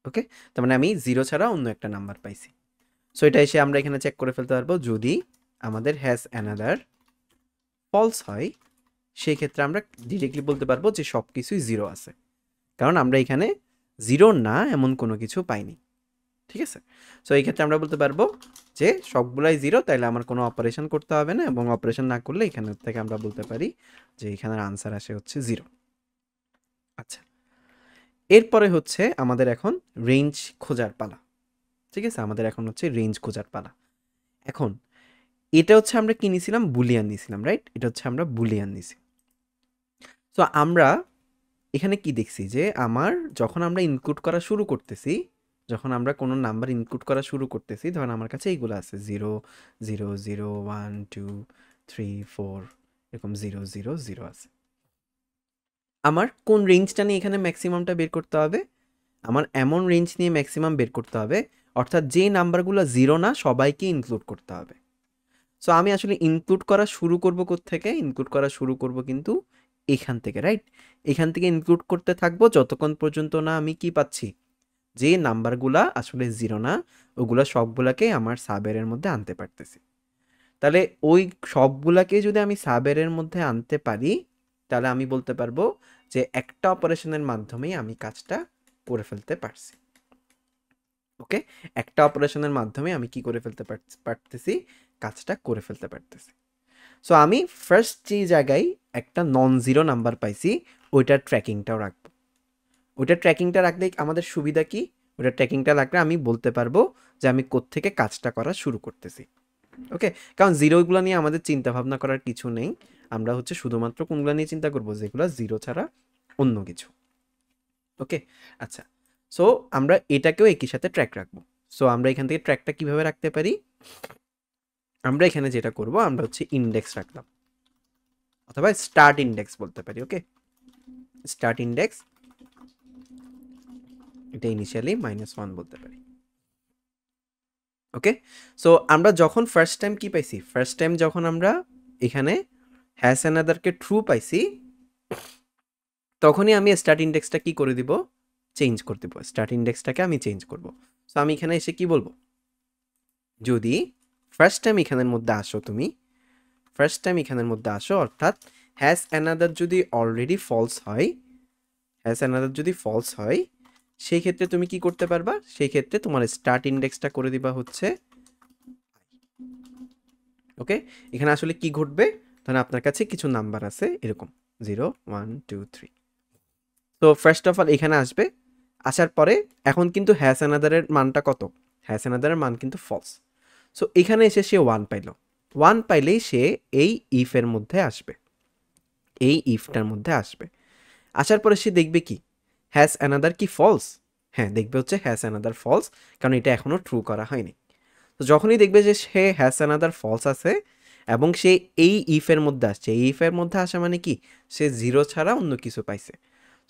ওকে। তার মানে আমি 0 ছাড়া অন্য একটা নাম্বার পাইছি। সো এটা এসে আমরা এখানে চেক করে ফেলতে পারবো যদি আমাদের হ্যাজ অ্যানাদার ফলস হয়, সেই ক্ষেত্রে আমরা ডিরেক্টলি বলতে পারবো যে সব কিছুই 0 আছে, কারণ আমরা এখানে 0 না এমন কোনো কিছু পাইনি। ঠিক আছে, সো এই ক্ষেত্রে আমরা বলতে পারবো যে সবগুলাই 0, তাইলে আমার কোনো অপারেশন করতে হবে না, এবং অপারেশন না করলে এখানে থেকে আমরা বলতে পারি যে এখানের আনসার আসে হচ্ছে 0। আচ্ছা, এরপরে হচ্ছে আমাদের এখন রেঞ্জ খোঁজার পালা। ঠিক আছে, আমাদের এখন হচ্ছে রেঞ্জ খোঁজার পালা। এখন এটা হচ্ছে আমরা কি নিছিলাম, বুলিয়ান নিছিলাম, রাইট? এটা হচ্ছে আমরা বুলিয়ান নিছি। তো আমরা এখানে কি দেখছি যে আমার যখন আমরা ইনক্লুড করা শুরু করতেছি, যখন আমরা কোনো নাম্বার ইনক্লুড করা শুরু করতেছি, ধরেন আমার কাছে এইগুলো আছে 0 0 0 1 2 3 4 এরকম 0 0 0 আছে। আমার কোন রেঞ্জটা নিয়ে এখানে ম্যাক্সিমামটা বের করতে হবে? আমার এমন রেঞ্জ নিয়ে ম্যাক্সিমাম বের করতে হবে, অর্থাৎ যে নাম্বারগুলো 0 না সবাইকে ইনক্লুড করতে হবে। সো আমি আসলে ইনক্লুড করা শুরু করব কোত্থেকে? ইনক্লুড করা শুরু করব কিন্তু এখান থেকে, রাইট? এখান থেকে ইনক্লুড করতে থাকবো যতক্ষণ পর্যন্ত না আমি কি পাচ্ছি, যে নাম্বারগুলা আসলে 0 না ওগুলা সবগুলাকে আমার সাবের মধ্যে আনতে পারতেছি। তাহলে ওই সবগুলাকে যদি আমি সাবের মধ্যে আনতে পারি, তাহলে আমি বলতে পারবো যে একটা অপারেশনের মাধ্যমেই আমি কাজটা করে ফেলতে পারছি। ওকে, একটা অপারেশনের মাধ্যমে আমি কি করে ফেলতে পারতেছি, কাজটা করে ফেলতে পারতেছি। সো আমি ফার্স্ট যে জায়গায় একটা নন জিরো নাম্বার পাইছি ওইটার ট্র্যাকিংটাও রাখবো। ওইটার ট্র্যাকিংটা রাখলে আমাদের সুবিধা কি? ওইটার ট্র্যাকিংটা রাখলে আমি বলতে পারবো যে আমি কোত্থেকে কাজটা করা শুরু করতেছি। ওকে, কারণ জিরোগুলো নিয়ে আমাদের চিন্তা ভাবনা করার কিছু নেই, আমরা হচ্ছে শুধুমাত্র কোনগুলো নিয়ে চিন্তা করবো, যেগুলো জিরো ছাড়া অন্য কিছু। ওকে, আচ্ছা, সো আমরা এটাকেও একই সাথে ট্র্যাক রাখবো। সো আমরা এখান থেকে ট্র্যাকটা কিভাবে রাখতে পারি? আমরা এখানে যেটা করব, আমরা হচ্ছে ইন্ডেক্স রাখলাম, অথবা স্টার্ট ইন্ডেক্স বলতে পারি। ওকে, স্টার্ট ইন্ডেক্স, এটা ইনিশিয়ালি -1 বলতে পারি। ওকে, সো আমরা যখন ফার্স্ট টাইম কি পাইছি, ফার্স্ট টাইম যখন আমরা এখানে হ্যাশ অ্যানাদারকে ট্রু পাইছি, তখনই আমি স্টার্ট ইন্ডেক্সটা কি করে দিব, চেঞ্জ করে দিব। স্টার্ট ইন্ডেক্সটাকে আমি চেঞ্জ করব। সো আমি এখানে এসে কি বলবো, যদি ফার্স্ট টাইম এখানের মধ্যে আসো, তুমি ফার্স্ট টাইম এখানের মধ্যে আসো, অর্থাৎ হ্যাশ অ্যানাদার যদি অলরেডি ফলস হয়, হ্যাশ অ্যানাদার যদি ফলস হয়, সেই ক্ষেত্রে তুমি কি করতে পারবা, সেই ক্ষেত্রে তোমার স্টার্ট ইন্ডেক্সটা করে দিবা হচ্ছে। ওকে, এখানে আসলে কি ঘটবে, ধরেন আপনার কাছে কিছু নাম্বার আছে এরকম 0 1 2 3। তো ফার্স্ট অফ অল এখানে আসবে, আসার পরে এখন কিন্তু হ্যাশ অ্যানাদারের মানটা কত, হ্যাশ অ্যানাদারের মান কিন্তু ফলস। সো এখানে এসে সে 1 পাইল, 1 পাইলেই সে এই ইফের মধ্যে আসবে, এই ইফটার মধ্যে আসবে। আসার পরে সে দেখবে কি, হ্যাশ অ্যানাদার কি ফলস? হ্যাঁ, দেখবে হচ্ছে হ্যাশ অ্যানাদার ফলস, কারণ এটা এখনও ট্রু করা হয়নি। তো যখনই দেখবে যে সে হ্যাশ অ্যানাদার ফলস আছে এবং সে এই ইফের মধ্যে আসছে, এই ইফের মধ্যে আসা মানে কি, সে 0 ছাড়া অন্য কিছু পাইছে।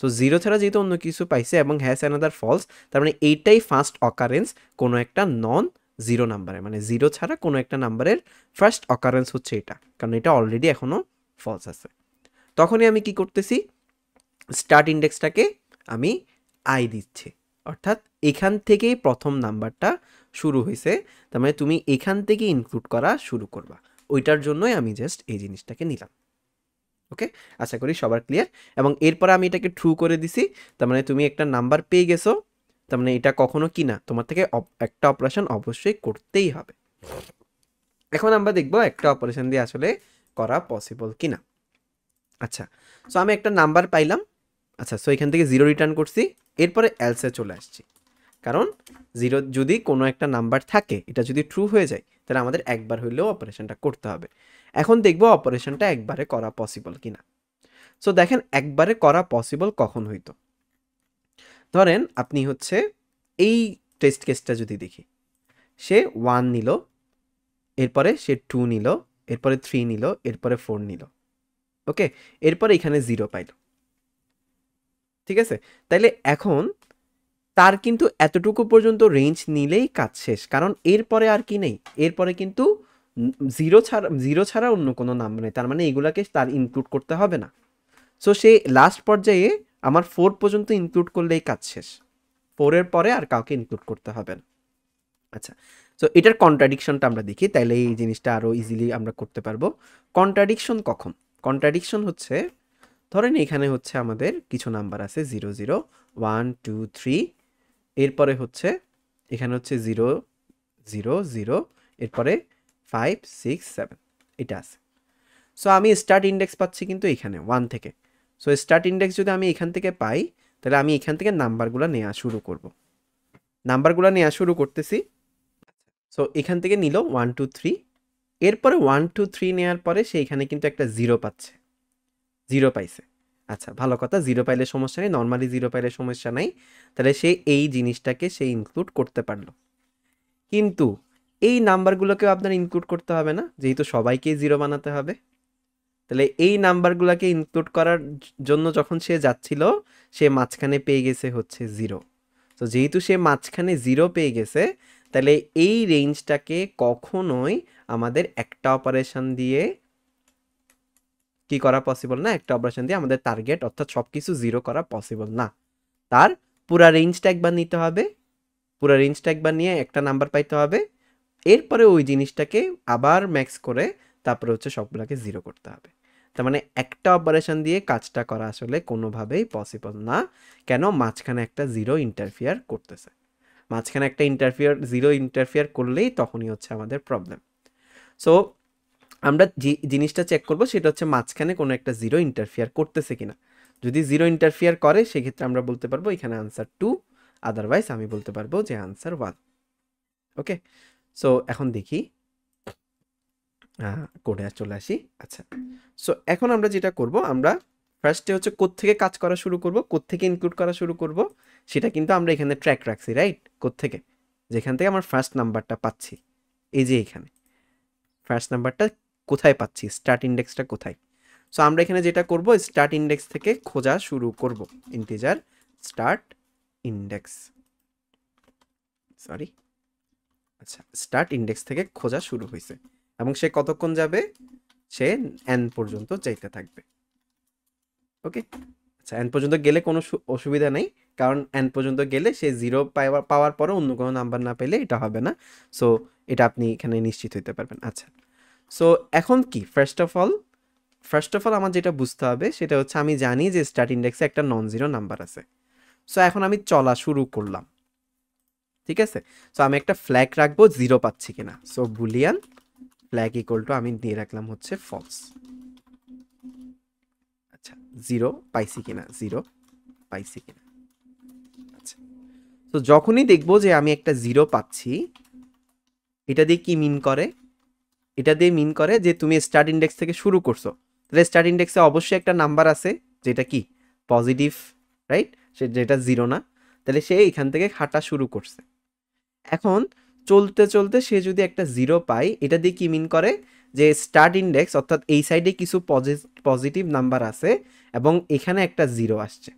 সো 0 ছাড়া যেহেতু অন্য কিছু পাইছে এবং হ্যাশ অ্যানাদার ফলস, তার মানে এইটাই ফার্স্ট অকারেন্স কোনো একটা নন জিরো নাম্বারে, মানে 0 ছাড়া কোনো একটা নাম্বারের ফার্স্ট অকারেন্স হচ্ছে এটা, কারণ এটা অলরেডি এখনও ফলস আছে। তখনই আমি কি করতেছি, স্টার্ট ইন্ডেক্সটাকে আমি আই দিচ্ছি, অর্থাৎ এখান থেকেই প্রথম নাম্বারটা শুরু হয়েছে, তার মানে তুমি এখান থেকে ইনক্লুড করা শুরু করবা, ওইটার জন্যই আমি জাস্ট এই জিনিসটাকে নিলাম। ওকে, আশা করি সবার ক্লিয়ার। এবং এরপরে আমি এটাকে ট্রু করে দিছি, তার মানে তুমি একটা নাম্বার পেয়ে গেছো, তার মানে এটা কখনো কি না, তোমার থেকে একটা অপারেশন অবশ্যই করতেই হবে। এখন আমরা দেখবো একটা অপারেশন দিয়ে আসলে করা পসিবল কিনা। আচ্ছা, সো আমি একটা নাম্বার পাইলাম, আচ্ছা, সো এখান থেকে 0 রিটার্ন করছি, এরপরে এলসে চলে আসছি, কারণ 0 যদি কোনো একটা নাম্বার থাকে, এটা যদি ট্রু হয়ে যায়, তাহলে আমাদের একবার হইলেও অপারেশনটা করতে হবে। এখন দেখবো অপারেশনটা একবারে করা পসিবল কিনা। সো দেখেন, একবারে করা পসিবল কখন হইতো, ধরেন আপনি হচ্ছে এই টেস্ট কেসটা যদি দেখি, সে 1 নিল, এরপরে সে 2 নিল, এরপরে 3 নিল, এরপরে 4 নিল। ওকে, এরপরে এখানে 0 পাইল। ঠিক আছে, তাইলে এখন তার কিন্তু এতটুকু পর্যন্ত রেঞ্জ নিলেই কাজ শেষ, কারণ এরপরে আর কি নেই, এরপরে কিন্তু 0 ছাড়া অন্য কোনো নাম্বার নেই, তার মানে এগুলাকে তার ইনক্লুড করতে হবে না। সো সে লাস্ট পর্যায়ে আমার 4 পর্যন্ত ইনক্লুড করলেই কাজ শেষ, 4-এর পরে আর কাউকে ইনক্লুড করতে হবে না। আচ্ছা, সো এটার কন্ট্রাডিকশনটা আমরা দেখি, তাইলে এই জিনিসটা আরও ইজিলি আমরা করতে পারবো। কন্ট্রাডিকশন কখন? কন্ট্রাডিকশন হচ্ছে, ধরেন এখানে হচ্ছে আমাদের কিছু নাম্বার আছে 0 0 1 2 3, এরপরে হচ্ছে এখানে হচ্ছে 0 0 0, এরপরে 5 6 7, এটা আছে। সো আমি স্টার্ট ইন্ডেক্স পাচ্ছি কিন্তু এখানে 1 থেকে। সো স্টার্ট ইন্ডেক্স যদি আমি এখান থেকে পাই, তাহলে আমি এখান থেকে নাম্বারগুলো নেওয়া শুরু করব। নাম্বারগুলো নেওয়া শুরু করতেছি। সো এখান থেকে নিল 1 2 3, এরপরে 1 2 3 নেওয়ার পরে সে এখানে কিন্তু একটা 0 পাচ্ছে, 0 পাইছে। আচ্ছা, ভালো কথা, 0 পাইলে সমস্যা নেই, নর্মালি 0 পাইলে সমস্যা নাই। তাহলে সে এই জিনিসটাকে সে ইনক্লুড করতে পারলো। কিন্তু এই নাম্বারগুলোকেও আপনার ইনক্লুড করতে হবে না, যেহেতু সবাইকেই 0 বানাতে হবে। তাহলে এই নাম্বারগুলোকে ইনক্লুড করার জন্য যখন সে যাচ্ছিল, সে মাঝখানে পেয়ে গেছে হচ্ছে 0। তো যেহেতু সে মাঝখানে 0 পেয়ে গেছে, তাহলে এই রেঞ্জটাকে কখনোই আমাদের একটা অপারেশন দিয়ে কি করা পসিবল না, একটা অপারেশন দিয়ে আমাদের টার্গেট অর্থাৎ সব কিছু 0 করা পসিবল না। তার পুরা রেঞ্জটা একবার নিতে হবে, পুরা রেঞ্জটা একবার নিয়ে একটা নাম্বার পাইতে হবে, এরপরে ওই জিনিসটাকে আবার ম্যাক্স করে তারপরে হচ্ছে সবগুলোকে 0 করতে হবে। তার মানে একটা অপারেশন দিয়ে কাজটা করা আসলে কোনোভাবেই পসিবল না। কেন? মাঝখানে একটা 0 ইন্টারফিয়ার করতেছে। মাঝখানে একটা 0 ইন্টারফিয়ার করলেই তখনই হচ্ছে আমাদের প্রবলেম। সো আমরা যে জিনিসটা চেক করব সেটা হচ্ছে মাঝখানে কোনো একটা 0 ইন্টারফিয়ার করতেছে কিনা। যদি 0 ইন্টারফিয়ার করে সেক্ষেত্রে আমরা বলতে পারবো এখানে আনসার 2, আদারওয়াইজ আমি বলতে পারবো যে আনসার 1। ওকে, সো এখন দেখি, কোডে চলে আসি। আচ্ছা, সো এখন আমরা যেটা করব, আমরা ফার্স্টে হচ্ছে কোত্থেকে কাজ করা শুরু করব, কোত্থেকে ইনক্লুড করা শুরু করব, সেটা কিন্তু আমরা এখানে ট্র্যাক রাখছি, রাইট? কোত্থেকে, যেখান থেকে আমার ফার্স্ট নাম্বারটা পাচ্ছি, এই যে এখানে ফার্স্ট নাম্বারটা কোথায় পাচ্ছি, স্টার্ট ইন্ডেক্সটা কোথায়। সো আমরা এখানে যেটা করব, স্টার্ট ইন্ডেক্স থেকে খোঁজা শুরু করব, ইন্টিজার স্টার্ট ইন্ডেক্স, সরি, আচ্ছা, স্টার্ট ইন্ডেক্স থেকে খোঁজা শুরু হয়েছে এবং সে কতক্ষণ যাবে, সে n পর্যন্ত যাইতে থাকবে। ওকে, আচ্ছা, n পর্যন্ত গেলে কোনো অসুবিধা নেই, কারণ n পর্যন্ত গেলে সে 0 পাওয়ার পরে অন্য কোনো নাম্বার না পেলে এটা হবে না। সো এটা আপনি এখানে নিশ্চিত হইতে পারবেন। আচ্ছা, সো এখন কি, ফার্স্ট অফ অল আমার যেটা বুঝতে হবে সেটা হচ্ছে, আমি জানি যে স্টার্ট ইন্ডেক্সে একটা নন জিরো নাম্বার আছে। সো এখন আমি চলা শুরু করলাম, ঠিক আছে? সো আমি একটা ফ্ল্যাগ রাখবো 0 পাচ্ছি কিনা। So Boolean flag equal to আমি দিয়ে রাখলাম হচ্ছে ফলস। আচ্ছা, 0 পাইছি কিনা, 0 পাইছি কিনা। আচ্ছা, তো যখনই দেখবো যে আমি একটা 0 পাচ্ছি, এটা দিয়ে কি মিন করে? এটা দিয়ে মিন করে যে তুমি স্টার্ট ইন্ডেক্স থেকে শুরু করছো, তাহলে স্টার্ট ইন্ডেক্সে অবশ্যই একটা নাম্বার আছে যেটা কি পজিটিভ, রাইট? সে যেটা 0 না, তাহলে সে এখান থেকে হাঁটা শুরু করছে। এখন চলতে চলতে সে যদি একটা 0 পায়, এটা দিয়ে কি মিন করে যে স্টার্ট ইন্ডেক্স অর্থাৎ এই সাইডে কিছু পজিটিভ নাম্বার আছে এবং এখানে একটা 0 আসছে।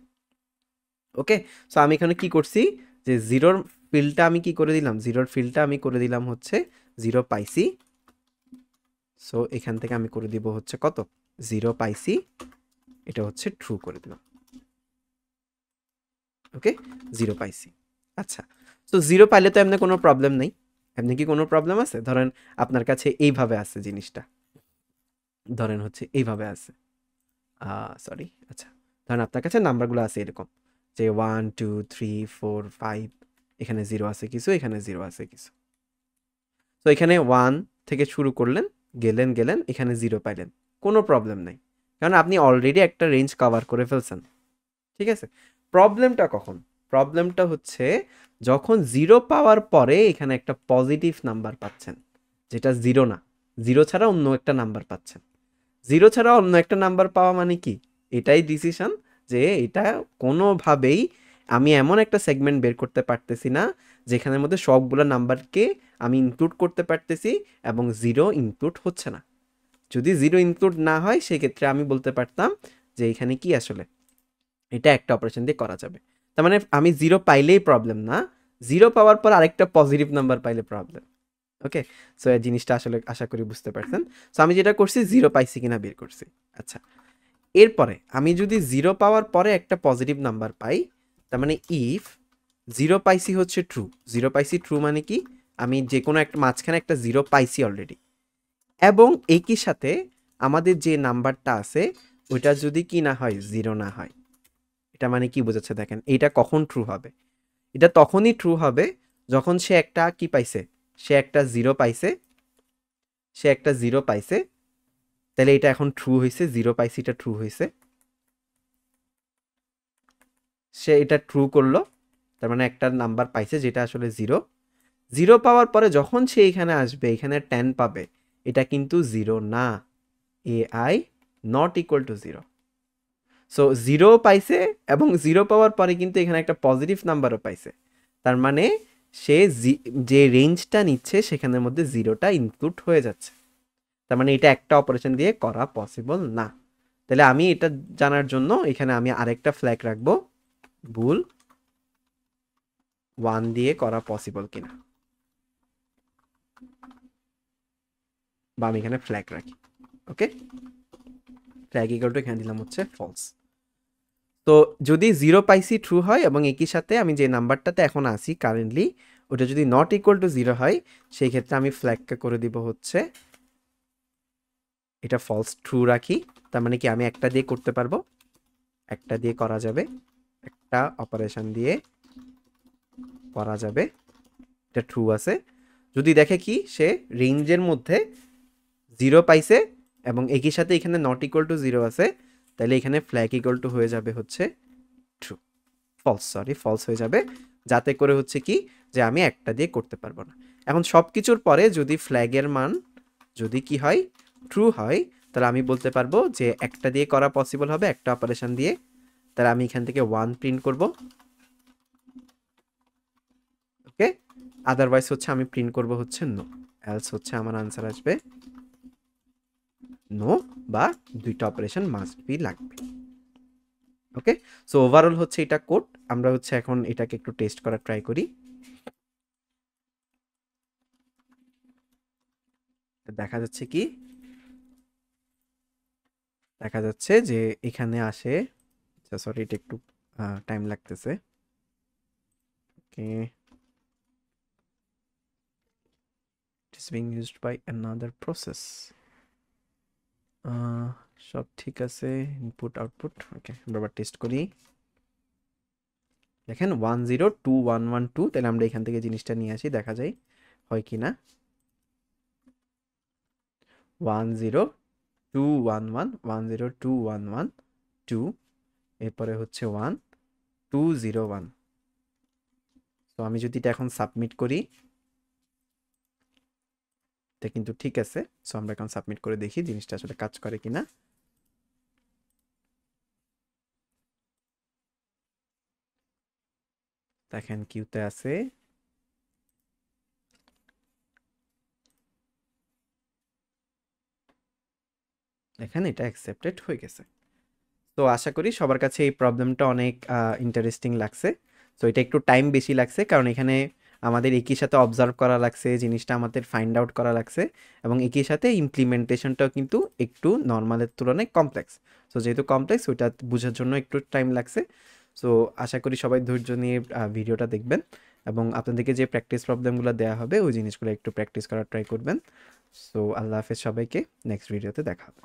ওকে, সো আমি এখানে কি করছি, যে 0-র ফিল্ডটা আমি কি করে দিলাম, 0-র ফিল্ডটা আমি করে দিলাম হচ্ছে 0 পাইছি। সো এখান থেকে আমি করে দিব হচ্ছে কত, 0 পাইছি, এটা হচ্ছে ট্রু করে দিলাম। ওকে, 0 পাইছি। আচ্ছা, তো 0 পাইলে তো এমনি কোনো প্রবলেম নেই। এমনি কি কোনো প্রবলেম আছে? ধরেন আপনার কাছে এইভাবে আছে জিনিসটা, ধরেন হচ্ছে এইভাবে আছে, সরি, আচ্ছা, ধরেন আপনার কাছে নাম্বারগুলো আছে এরকম যে 1 2 3 4 5, এখানে 0 আছে কিছু, এখানে 0 আছে কিছু। তো এখানে 1 থেকে শুরু করলেন, গেলেন গেলেন, এখানে 0 পাইলেন, কোনো প্রবলেম নাই, কারণ আপনি অলরেডি একটা রেঞ্জ কভার করে ফেলছেন। ঠিক আছে, প্রবলেমটা কখন? প্রবলেমটা হচ্ছে যখন 0 পাওয়ার পরে এখানে একটা পজিটিভ নাম্বার পাচ্ছেন, যেটা 0 না, 0 ছাড়া অন্য একটা নাম্বার পাচ্ছেন। 0 ছাড়া অন্য একটা নাম্বার পাওয়া মানে কি, এটাই ডিসিশন যে এটা কোনোভাবেই আমি এমন একটা সেগমেন্ট বের করতে পারতেছি না যেখানের মধ্যে সবগুলো নাম্বারকে আমি ইনক্লুড করতে পারতেছি এবং 0 ইনক্লুড হচ্ছে না। যদি 0 ইনক্লুড না হয় সেক্ষেত্রে আমি বলতে পারতাম যে এখানে কি আসলে এটা একটা অপারেশন দিয়ে করা যাবে। তার মানে আমি 0 পাইলেই প্রবলেম না, 0 পাওয়ার পর আরেকটা পজিটিভ নাম্বার পাইলে প্রবলেম। ওকে, সো এই জিনিসটা আসলে আশা করি বুঝতে পারছেন। সো আমি যেটা করছি 0 পাইছি কিনা বের করছি। আচ্ছা, এরপরে আমি যদি 0 পাওয়ার পরে একটা পজিটিভ নাম্বার পাই, তার মানে ইফ 0 পাইছি হচ্ছে ট্রু, 0 পাইছি ট্রু মানে কি, আমি যে কোনো একটা মাঝখানে একটা জিরো পাইছি অলরেডি, এবং একই সাথে আমাদের যে নাম্বারটা আছে ওইটা যদি কি না হয়, জিরো না হয়। এটা মানে কি বোঝাচ্ছে দেখেন, এটা কখন ট্রু হবে? এটা তখনই ট্রু হবে যখন সে একটা কি পাইছে, সে একটা জিরো পাইছে, সে একটা জিরো পাইছে, তাহলে এটা এখন ট্রু হয়েছে, জিরো পাইছে, এটা ট্রু হয়েছে। সে এটা ট্রু করলো, তার মানে একটা নাম্বার পাইছে যেটা আসলে জিরো। জিরো পাওয়ার পরে যখন সে এখানে আসবে, এখানে 10 পাবে, এটা কিন্তু জিরো না, AI not equal to zero. So zero পাইছে এবং জিরো পাওয়ার পরে কিন্তু এখানে একটা পজিটিভ নাম্বারও পাইছে, তার মানে সে যে রেঞ্জটা নিচ্ছে সেখানের মধ্যে জিরোটা ইনক্লুড হয়ে যাচ্ছে, তার মানে এটা একটা অপারেশন দিয়ে করা পসিবল না। তাহলে আমি এটা জানার জন্য এখানে আমি আরেকটা ফ্ল্যাগ রাখবো, ভুল 1 দিয়ে করা পসিবল কিনা, বা আমি এখানে ফ্ল্যাগ রাখি। ওকে, ফ্ল্যাগ ইকুয়াল টু এখানে দিলাম হচ্ছে ফলস। তো যদি জিরো পাইসি ট্রু হয় এবং একই সাথে আমি যে নাম্বারটাতে এখন আসি কারেন্টলি ওটা যদি নট ইকুয়াল টু জিরো হয়, সেই ক্ষেত্রে আমি ফ্ল্যাগকে করে দিব হচ্ছে এটা ফলস, ট্রু রাখি। তার মানে কি আমি একটা দিয়ে করতে পারবো, একটা দিয়ে করা যাবে, একটা অপারেশন দিয়ে করা যাবে, এটা ট্রু আছে। যদি দেখে কি সে রেঞ্জের মধ্যে জিরো পাইছে এবং একই সাথে এখানে নট ইকুয়াল টু জিরো আছে, তাহলে এখানে ফ্ল্যাগ ইকুয়াল টু হয়ে যাবে হচ্ছে ট্রু, ফলস হয়ে যাবে, যাতে করে হচ্ছে কি যে আমি একটা দিয়ে করতে পারবো না। এখন সব কিছুর পরে যদি ফ্ল্যাগের মান যদি কি হয়, ট্রু হয়, তাহলে আমি বলতে পারবো যে একটা দিয়ে করা পসিবল হবে, একটা অপারেশন দিয়ে। তাহলে আমি এখান থেকে 1 প্রিন্ট করব, ওকে। আদারওয়াইজ হচ্ছে আমি প্রিন্ট করব হচ্ছে নো, এলস হচ্ছে আমার আনসার আসবে নো, বা দুইটা অপারেশন মাস্ট বি লাগবে। ওকে, সো ওভারঅল হচ্ছে এটা কোড। আমরা হচ্ছে এখন এটাকে একটু টেস্ট করার ট্রাই করি। দেখা যাচ্ছে কি, দেখা যাচ্ছে যে এখানে আসে, সরি এটা একটু টাইম লাগতেছে। Okay, it is being used by another process. সব ঠিক আছে, ইনপুট আউটপুট। ওকে, আমরা আবার টেস্ট করি। দেখেন 102112, তাহলে আমরা এখান থেকে জিনিসটা নিয়ে আসি, দেখা যায় হয় কি না। 102111, এরপরে হচ্ছে 1201। তো আমি যদি এটা এখন সাবমিট করি, এটা কিন্তু ঠিক আছে। সো আমরা এখন সাবমিট করে দেখি জিনিসটা আসলে কাজ করে কিনা। দেখেন কিউতে আছে, দেখেন এটা অ্যাকসেপ্টেড হয়ে গেছে। তো আশা করি সবার কাছে এই প্রবলেমটা অনেক ইন্টারেস্টিং লাগছে। তো এটা একটু টাইম বেশি লাগছে, কারণ এখানে আমাদের একই সাথে অবজার্ভ করা লাগছে, জিনিসটা আমাদের ফাইন্ড আউট করা লাগছে, এবং একই সাথে ইমপ্লিমেন্টেশনটাও কিন্তু একটু নর্মালের তুলনায় কমপ্লেক্স। সো যেহেতু কমপ্লেক্স, ওইটা বোঝার জন্য একটু টাইম লাগছে। সো আশা করি সবাই ধৈর্য নিয়ে ভিডিওটা দেখবেন, এবং আপনাদেরকে যে প্র্যাকটিস প্রবলেমগুলো দেওয়া হবে ওই জিনিসগুলো একটু প্র্যাকটিস করার ট্রাই করবেন। সো আল্লাহ হাফেজ সবাইকে, নেক্সট ভিডিওতে দেখা হবে।